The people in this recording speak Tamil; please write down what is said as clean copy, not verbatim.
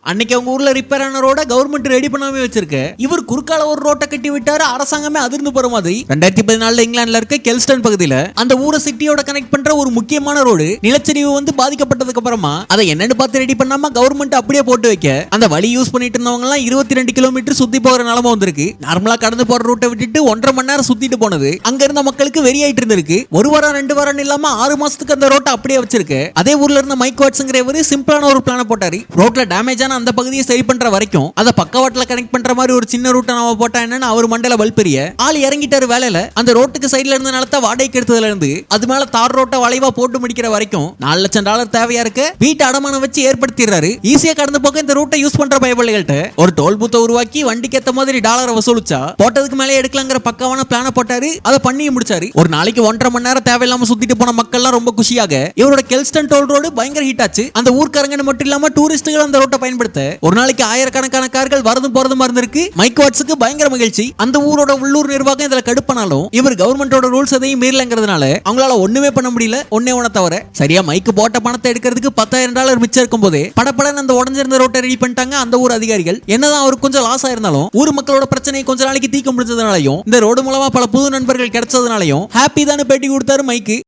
அன்னைக்கு அவங்க ஊர்ல ரிப்பேர் ஆன ரோட கவர்மெண்ட் ரெடி பண்ணாம வச்சிருக்க இவர் குறுக்கால ஒரு ரோட்டை கட்டி விட்டாரு. அரசாங்கமே அதிர்ந்து போற மாதிரி 2014 இங்கிலாந்துல இருக்க கெல்ஸ்டன் பகுதியில அந்த ஊரை சிட்டியோட கனெக்ட் பண்ற ஒரு முக்கியமான ரோடு நிலச்சரிவு வந்து பாதிக்கப்பட்டதுக்கு அப்புறமா அதை என்னன்னு பார்த்து ரெடி பண்ணாம கவர்மெண்ட் அப்படியே போட்டு வைக்க அந்த வழி யூஸ் பண்ணிட்டு இருந்தவங்க எல்லாம் 22 கிலோமீட்டர் சுத்தி போற நிலைமை வந்திருக்கு. நார்மலா கடந்து போற ரூட்டை விட்டுட்டு 1.5 மணி நேரம் சுத்திட்டு போனது அங்க இருந்த மக்களுக்கு வெறியாயிட்டு இருந்திருக்கு. ஒரு வாரம் 2 வாரம் இல்லாம 6 மாசத்துக்கு அந்த ரோட்டை அப்படியே வச்சிருக்கு. அதே ஊர்ல இருந்த மைக் வாட்ஸ்ங்கிறவர் சிம்பிளான ஒரு பிளான போட்டாரு. ரோட்ல டேமேஜ் ஆன அந்த பகுதியை சரி பண்ற வரைக்கும் அதை பக்கவாட்டுல கனெக்ட் பண்ற மாதிரி ஒரு சின்ன ரூட்டை நாம போட்டா என்னன்னு அவர் மண்டல வல்பெரிய ஆள் இறங்கிட்டாரு வேலையில. அந்த ரோட்டுக்கு சைடுல இருந்த நிலத்தை வாடகைக்கு எடுத்ததுல இருந்து அது மேல தார் ரோட்டை வளைவா போட்டு முடிக்கிற வரைக்கும் $4 லட்சம் தேவையா இருக்கு. வீட்டு அடமானம் வச்சு ஏற்படுத்திடுறாரு. ஈஸியா கடந்து போக இந்த ரூட்டை யூஸ் பண்ற பயபள்ளிகள்ட்ட ஒரு டோல் பூத்தை உருவாக்கி வண்டிக்கு ஏத்த மாதிரி டாலரை வசூலிச்சா போட்டதுக்கு மேலே எடுக்கலாங்கிற பக்கவான பிளான போட்டாரு. அதை பண்ணி முடிச்சாரு. ஒரு நாளைக்கு 1.5 மணி நேரம் தேவையில்லாம சுத்திட்டு போன மக்கள் எல்லாம் ரொம்ப குஷியாக இவரோட கெல்ஸ்டன் டோல் ரோடு பயங்கர ஹிட் ஆச்சு. அந்த ஊர்க்காரங்க மட்டும் இல்லாம டூரிஸ்டுகள் அந்த ரோட்டை பயன்படுத்த ஒரு நாளைக்கு ஆயிரக்கணக்கான கார்கள் வரதும் போறதும் இருந்திருக்கு. மைக் வாட்ஸுக்கு பயங்கர மகிழ்ச்சி. அந்த ஊரோட உள்ளூர் நிர்வாகம் இதுல கடுப்பானாலும் இவர் கவர்மெண்டோட ரூல்ஸ் எதையும் மீறலங்கிறதுனால அவங்களால ஒண்ணுமே பண்ண முடியல. ஒன்னே ஒண்ண தவிர சரியா மைக்கு போட்ட பணத்தை எடுக்கிறதுக்கு $10,000 மிச்சம் இருக்கும் போதே படப்படன்னு அந்த உடஞ்சிருந்த ரோட்டை ரெடி பண்ணிட்டாங்க அந்த ஊர் அதிகாரிகள். என்னதான் அவருக்கு கொஞ்சம் லாஸ் ஆயிருந்தாலும் ஊர் மக்களோட பிரச்சனையை கொஞ்ச நாளைக்கு தீக்க முடிஞ்சதுனாலையும் இந்த ரோடு மூலமா பல புது நண்பர்கள் கிடைச்சதுனாலையும் ஹாப்பி தான் பேட்டி கொடுத்தாரு மைக்கு.